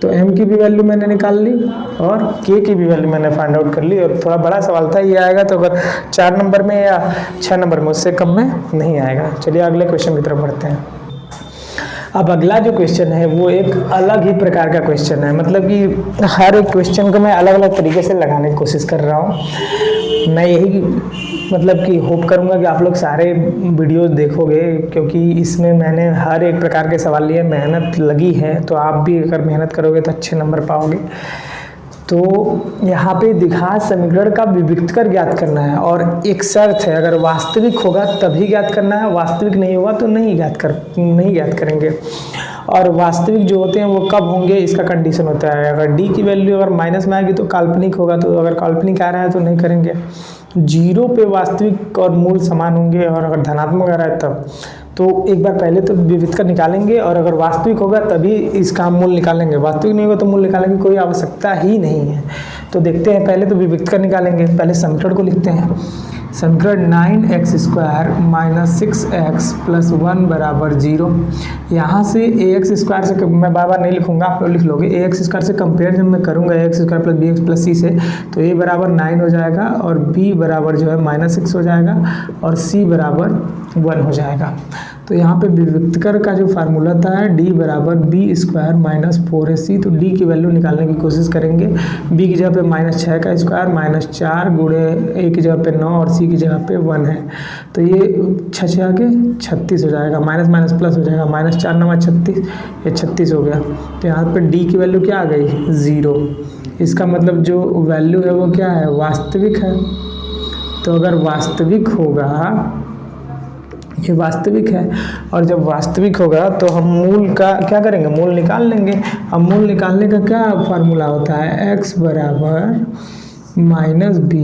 तो m की भी वैल्यू मैंने निकाल ली और k की भी वैल्यू मैंने फाइंड आउट कर ली। और थोड़ा बड़ा सवाल था, ये आएगा तो अगर 4 नंबर में या 6 नंबर में, उससे कम में नहीं आएगा। चलिए अगले क्वेश्चन की तरफ बढ़ते हैं। अब अगला जो क्वेश्चन है वो एक अलग ही प्रकार का क्वेश्चन है, मतलब कि हर एक क्वेश्चन को मैं अलग अलग तरीके से लगाने की कोशिश कर रहा हूँ। मैं यही मतलब कि होप करूँगा कि आप लोग सारे वीडियो देखोगे, क्योंकि इसमें मैंने हर एक प्रकार के सवाल लिए, मेहनत लगी है। तो आप भी अगर मेहनत करोगे तो अच्छे नंबर पाओगे। तो यहाँ पे द्विघात समीकरण का विविक्तकर ज्ञात करना है और एक शर्त है, अगर वास्तविक होगा तभी ज्ञात करना है, वास्तविक नहीं होगा तो नहीं ज्ञात करेंगे। और वास्तविक जो होते हैं वो कब होंगे इसका कंडीशन होता है, अगर डी की वैल्यू अगर माइनस में आएगी तो काल्पनिक होगा, तो अगर काल्पनिक आ रहा है तो नहीं करेंगे। 0 पे वास्तविक और मूल समान होंगे और अगर धनात्मक आ रहा है तब तो एक बार पहले तो विविक्तकर निकालेंगे और अगर वास्तविक होगा तभी इसका मूल निकालेंगे, वास्तविक नहीं होगा तो मूल निकालने की कोई आवश्यकता ही नहीं है। तो देखते हैं, पहले तो विविक्तकर निकालेंगे। पहले समीकरण को लिखते हैं। समीकरण 9x² माइनस 6x प्लस 1 बराबर 0। यहाँ से ax² से मैं बार बार नहीं लिखूंगा, आप लोग लिख लोगे। ax² से कंपेयर जब मैं करूँगा ax² plus bx plus c से, तो a बराबर 9 हो जाएगा और b बराबर जो है -6 हो जाएगा और c बराबर 1 हो जाएगा। तो यहाँ पे विविक्तकर का जो फार्मूला था d बराबर बी स्क्वायर माइनस 4ac, तो d की वैल्यू निकालने की कोशिश करेंगे। b की जगह पे -6 का स्क्वायर माइनस 4 गुणे a की जगह पे 9 और c की जगह पे 1 है, तो ये 6 आके 36 हो जाएगा, माइनस माइनस प्लस हो जाएगा, -4 9 36, ये 36 हो गया। तो यहाँ पे d की वैल्यू क्या आ गई 0। इसका मतलब जो वैल्यू है वो क्या है, वास्तविक है। तो अगर वास्तविक होगा, ये वास्तविक है, और जब वास्तविक होगा तो हम मूल का क्या करेंगे, मूल निकाल लेंगे। अब मूल निकालने का क्या फार्मूला होता है, x बराबर -b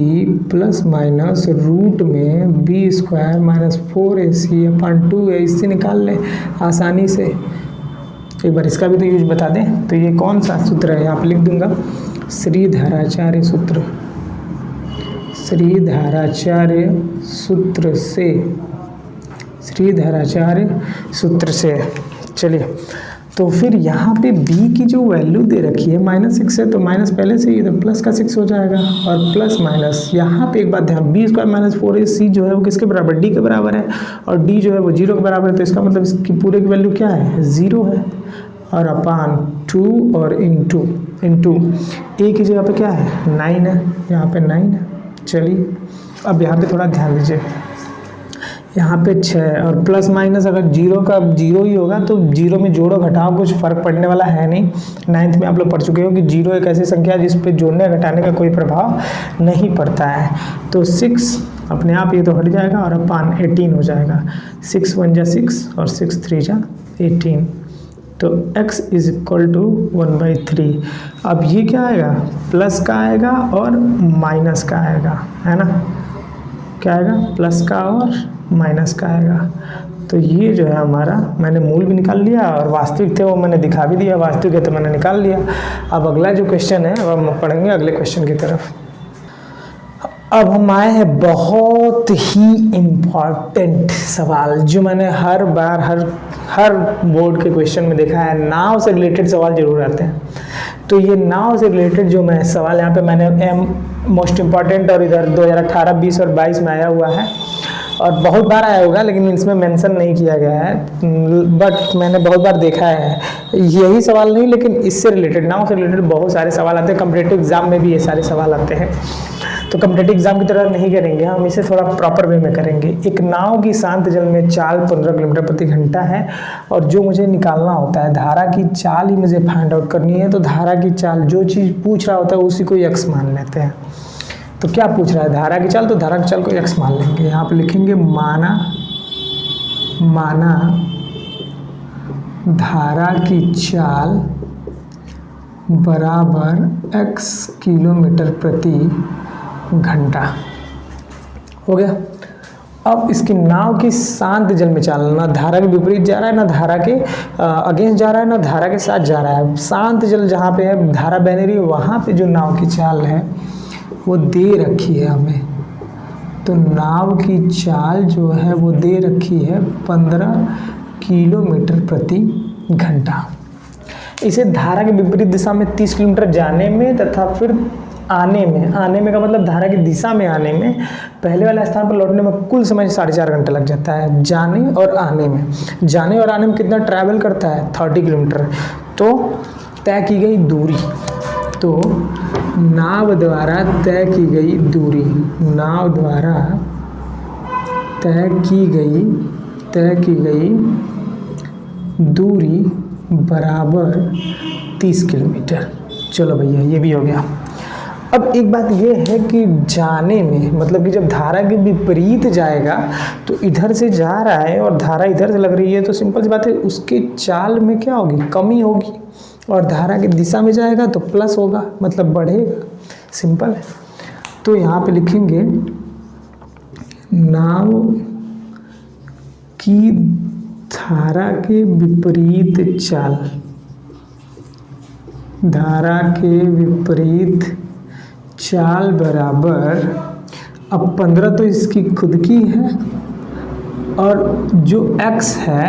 प्लस माइनस रूट में बी स्क्वायर माइनस 4ac/2 है, इससे निकाल लें आसानी से। एक बार इसका भी तो यूज बता दें। तो ये कौन सा सूत्र है, यहाँ पे लिख दूंगा, श्रीधराचार्य सूत्र। श्रीधराचार्य सूत्र से, श्रीधराचार्य सूत्र से। चलिए, तो फिर यहाँ पे b की जो वैल्यू दे रखी है -6 है, तो माइनस पहले से ही, तो प्लस का 6 हो जाएगा, और प्लस माइनस यहाँ पे एक बात ध्यान, बी स्क्वायर माइनस 4ac जो है वो किसके बराबर, d के बराबर है, और d जो है वो 0 के बराबर है। तो इसका मतलब इसकी पूरे की वैल्यू क्या है, 0 है, और अपान 2 और इंटू a की जगह पे क्या है 9 है, यहाँ पे 9 है। चलिए, अब यहाँ पे थोड़ा ध्यान दीजिए, यहाँ पे 6 और प्लस माइनस अगर 0 का 0 ही होगा तो 0 में जोड़ो घटाओ कुछ फ़र्क पड़ने वाला है नहीं। 9th में आप लोग पढ़ चुके हो कि 0 एक ऐसी संख्या है जिस पे जोड़ने घटाने का कोई प्रभाव नहीं पड़ता है। तो 6 अपने आप ये तो हट जाएगा, और अपान 18 हो जाएगा, 6 1 जा 6 और 6 3 जा 18। तो x इज इक्वल टू 1/3। अब ये क्या आएगा, प्लस का आएगा और माइनस का आएगा, है ना, क्या आएगा, प्लस का और माइनस का आएगा। तो ये जो है हमारा, मैंने मूल भी निकाल लिया, और वास्तविक थे वो मैंने दिखा भी दिया, वास्तविक है तो मैंने निकाल लिया। अब अगला जो क्वेश्चन है अब हम पढ़ेंगे अगले क्वेश्चन की तरफ। अब हम आए हैं बहुत ही इम्पॉर्टेंट सवाल, जो मैंने हर बार हर बोर्ड के क्वेश्चन में देखा है, नाव से रिलेटेड सवाल जरूर आते हैं। तो ये नाव से रिलेटेड जो मैं सवाल यहाँ पे मैंने मोस्ट इम्पॉर्टेंट, और इधर 2018, 20 और 22 में आया हुआ है, और बहुत बार आया होगा लेकिन इसमें मेंशन नहीं किया गया है, बट मैंने बहुत बार देखा है। यही सवाल नहीं, लेकिन इससे रिलेटेड, नाव से रिलेटेड बहुत सारे सवाल आते हैं, कॉम्पिटिटिव एग्जाम में भी ये सारे सवाल आते हैं। तो कॉम्पिटिटिव एग्जाम की तरह नहीं करेंगे हम, इसे थोड़ा प्रॉपर वे में करेंगे। एक नाव की शांत जल में चाल 15 किलोमीटर प्रति घंटा है, और जो मुझे निकालना होता है, धारा की चाल ही मुझे फाइंड आउट करनी है। तो धारा की चाल, जो चीज़ पूछ रहा होता है उसी को x मान लेते हैं। तो क्या पूछ रहा है, धारा की चाल, तो धारा की चाल को x मान लेंगे। यहाँ पे लिखेंगे माना धारा की चाल बराबर x किलोमीटर प्रति घंटा। हो गया। अब इसकी नाव की शांत जल में चाल, ना धारा के विपरीत जा रहा है, ना धारा के अगेंस्ट जा रहा है, ना धारा के साथ जा रहा है। शांत जल जहाँ पे है, धारा बह रही है, वहाँ पे जो नाव की चाल है वो दे रखी है हमें। तो नाव की चाल जो है वो दे रखी है 15 किलोमीटर प्रति घंटा। इसे धारा के विपरीत दिशा में 30 किलोमीटर जाने में तथा फिर आने में का मतलब धारा की दिशा में आने में, पहले वाले स्थान पर लौटने में कुल समय 4.5 घंटा लग जाता है। जाने और आने में कितना ट्रैवल करता है, 30 किलोमीटर। तो तय की गई दूरी, तो नाव द्वारा तय की गई दूरी, नाव द्वारा तय की गई दूरी बराबर 30 किलोमीटर। चलो भैया, ये भी हो गया। अब एक बात ये है कि जाने में, मतलब कि जब धारा के विपरीत जाएगा तो इधर से जा रहा है और धारा इधर से लग रही है, तो सिंपल सी बात है, उसके चाल में क्या होगी, कमी होगी। और धारा की दिशा में जाएगा तो प्लस होगा, मतलब बढ़ेगा। सिंपल है। तो यहाँ पे लिखेंगे नाव की धारा के विपरीत चाल, धारा के विपरीत चाल बराबर, अब 15 तो इसकी खुद की है, और जो x है,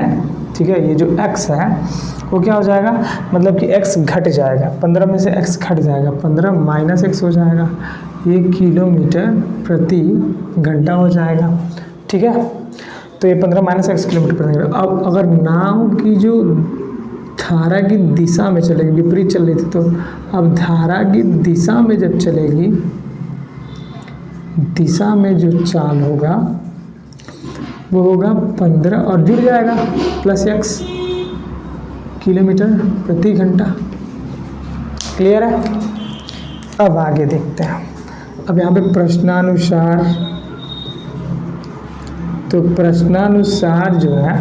ठीक है, ये जो x है वो क्या हो जाएगा, मतलब कि x घट जाएगा, 15 में से x घट जाएगा, 15 माइनस x हो जाएगा, ये किलोमीटर प्रति घंटा हो जाएगा। ठीक है, तो ये 15 माइनस एक्स किलोमीटर प्रति घंटा। अब अगर नाव की जो धारा की दिशा में चलेगी, विपरीत चल रही थी, तो अब धारा की दिशा में जब चलेगी, दिशा में जो चाल होगा वो होगा 15 और जुड़ जाएगा प्लस एक्स किलोमीटर प्रति घंटा। क्लियर है? अब आगे देखते हैं। अब यहाँ पे प्रश्नानुसार, तो प्रश्नानुसार जो है,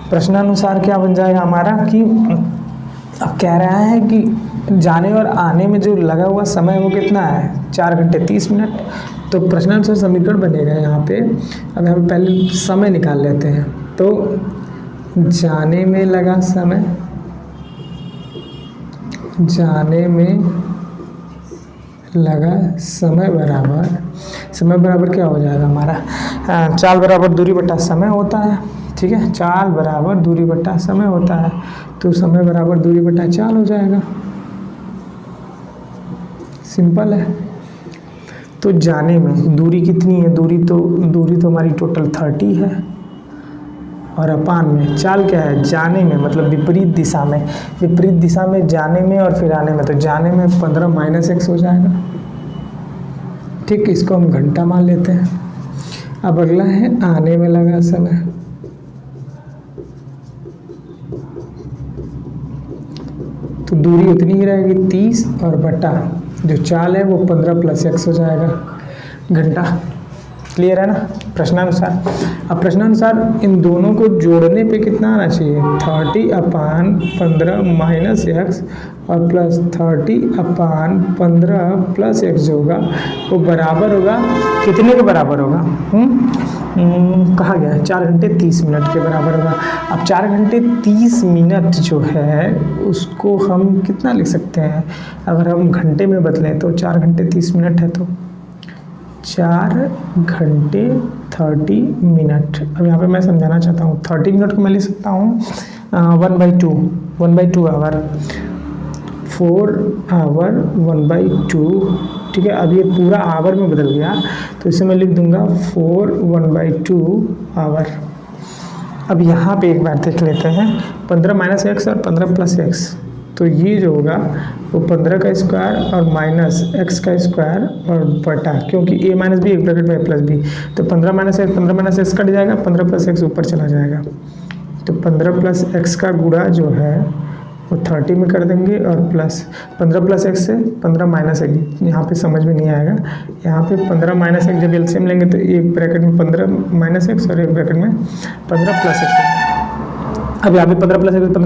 प्रश्नानुसार क्या बन जाएगा हमारा कि अब कह रहा है कि जाने और आने में जो लगा हुआ समय वो कितना है, 4 घंटे 30 मिनट। तो प्रश्नानुसार समीकरण बनेगा यहाँ पे। अब हम पहले समय निकाल लेते हैं। तो जाने में लगा समय, जाने में लगा समय बराबर क्या हो जाएगा हमारा, चाल बराबर दूरी बटा समय होता है। ठीक है, चाल बराबर दूरी बटा समय होता है, तो समय बराबर दूरी बटा चाल हो जाएगा। सिंपल है। तो जाने में दूरी कितनी है, दूरी तो हमारी टोटल 30 है, और अपान में चाल क्या है, जाने में मतलब विपरीत दिशा में जाने में और फिर आने में, तो जाने में 15 माइनस एक्स हो जाएगा। ठीक, इसको हम घंटा मान लेते हैं। अब अगला है आने में लगा समय। तो दूरी उतनी ही रहेगी 30 और बटा जो चाल है वो 15 प्लस एक्स हो जाएगा घंटा। क्लियर है ना? प्रश्नानुसार। अब प्रश्नानुसार इन दोनों को जोड़ने पे कितना आना चाहिए, 30 अपान 15 माइनस एक्स और प्लस 30 अपान 15 प्लस एक्स जो होगा वो बराबर होगा कितने के बराबर होगा, कहा गया है 4 घंटे 30 मिनट के बराबर होगा। अब 4 घंटे 30 मिनट जो है उसको हम कितना लिख सकते हैं, अगर हम घंटे में बदलें तो 4 घंटे 30 मिनट है, तो 4 घंटे 30 मिनट। अब यहाँ पे मैं समझाना चाहता हूँ, 30 मिनट को मैं लिख सकता हूँ 1/2 आवर, 4 आवर 1/2। ठीक है, अब ये पूरा आवर में बदल गया, तो इसे मैं लिख दूंगा 4 1/2 आवर। अब यहाँ पे एक बार देख लेते हैं, 15 माइनस एक्स और 15 प्लस एक्स, तो ये जो होगा वो 15 का स्क्वायर और माइनस एक्स का स्क्वायर और बटा, क्योंकि a माइनस बी एक ब्रैकेट में प्लस बी, तो 15 माइनस एक्स कट जाएगा, 15 प्लस एक्स ऊपर चला जाएगा, तो 15 प्लस एक्स का गुणा जो है वो 30 में कर देंगे, और प्लस 15 प्लस एक्स से 15 माइनस एक्स, यहाँ पे समझ में नहीं आएगा, यहाँ पे 15 माइनस एक्स जब एलसीएम लेंगे तो एक ब्रैकेट में 15 माइनस एक्स और एक ब्रैकेट में 15 प्लस एक्स। अब यहाँ पे 15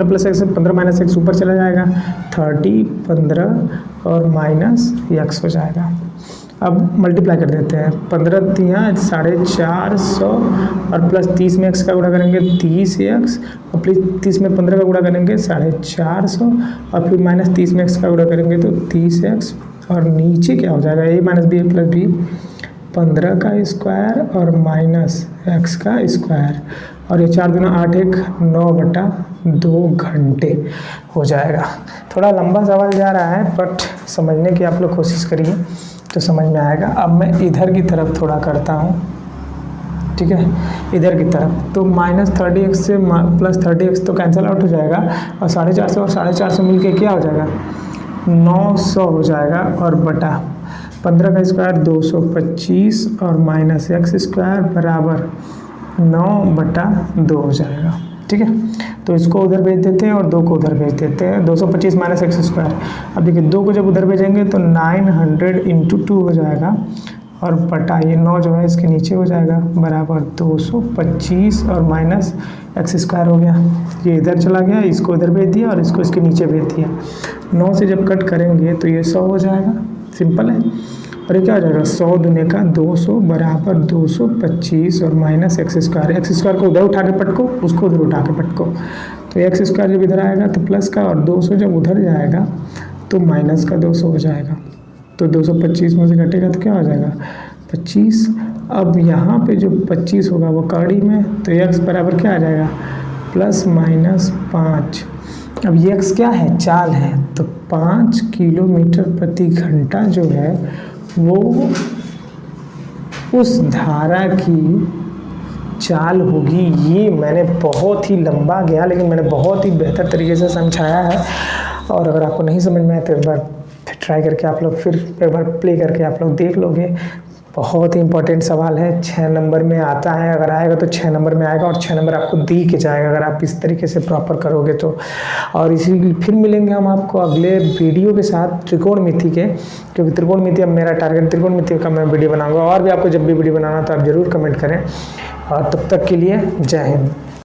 प्लस एक्स से 15 माइनस एक्स ऊपर चला जाएगा, 30 15 और माइनस एक्स हो जाएगा। अब मल्टीप्लाई कर देते हैं, 15 तियाँ 450 और प्लस 30 में एक्स का गुणा करेंगे 30 एक्स, और प्लस 30 में 15 का गुणा करेंगे 450, और फिर माइनस 30 में एक्स का गुणा करेंगे तो 30 एक्स, और नीचे क्या हो जाएगा a minus b plus b, 15 का स्क्वायर और माइनस एक्स का स्क्वायर, और ये 4 दूना 8 1 9/2 घंटे हो जाएगा। थोड़ा लंबा सवाल जा रहा है, बट समझने की आप लोग कोशिश करिए तो समझ में आएगा। अब मैं इधर की तरफ थोड़ा करता हूँ, ठीक है, इधर की तरफ, तो माइनस 30x से प्लस 30x तो कैंसिल आउट हो जाएगा, और 450 और 450 मिल के क्या हो जाएगा, 900 हो जाएगा, और बटा 15 का स्क्वायर 225 और माइनस एक्स स्क्वायर बराबर 9/2 हो जाएगा। ठीक है, तो इसको उधर भेज देते हैं और 2 को उधर भेज देते हैं, 225 माइनस एक्स स्क्वायर। अब देखिए 2 को जब उधर भेजेंगे तो 900 × 2 हो जाएगा, और बटा ये 9 जो है इसके नीचे हो जाएगा बराबर 225 और माइनस एक्स स्क्वायर हो गया। ये इधर चला गया, इसको इधर भेज दिया और इसको इसके नीचे भेज दिया। 9 से जब कट करेंगे तो ये 100 हो जाएगा। सिंपल है। और ये क्या हो जाएगा, 100 दूने का 200 बराबर 225 और minus x square. X square को उधर उठा के पटको, उसको उधर उठा के पटको, तो एक्स स्क्वायर जब इधर आएगा तो प्लस का, और 200 जब उधर जाएगा तो माइनस का 200 हो जाएगा। तो 225 में से घटेगा तो क्या हो जाएगा, 25। अब यहाँ पे जो 25 होगा वो कड़ी में, तो एक्स बराबर क्या आ जाएगा, ±5। अब ये एक्स क्या है, चाल है, तो 5 किलोमीटर प्रति घंटा जो है वो उस धारा की चाल होगी। ये मैंने बहुत ही लंबा गया लेकिन मैंने बहुत ही बेहतर तरीके से समझाया है, और अगर आपको नहीं समझ में आए तो एक बार फिर ट्राई करके आप लोग फिर एक बार प्ले करके आप लोग देख लोगे। बहुत ही इंपॉर्टेंट सवाल है, 6 नंबर में आता है, अगर आएगा तो 6 नंबर में आएगा और 6 नंबर आपको दी के जाएगा अगर आप इस तरीके से प्रॉपर करोगे तो। और इसी फिर मिलेंगे हम आपको अगले वीडियो के साथ त्रिकोणमिति के, क्योंकि त्रिकोणमिति अब मेरा टारगेट त्रिकोणमिति का मैं वीडियो बनाऊंगा। और भी आपको जब भी वीडियो बनाना तो आप ज़रूर कमेंट करें, और तब तक के लिए जय हिंद।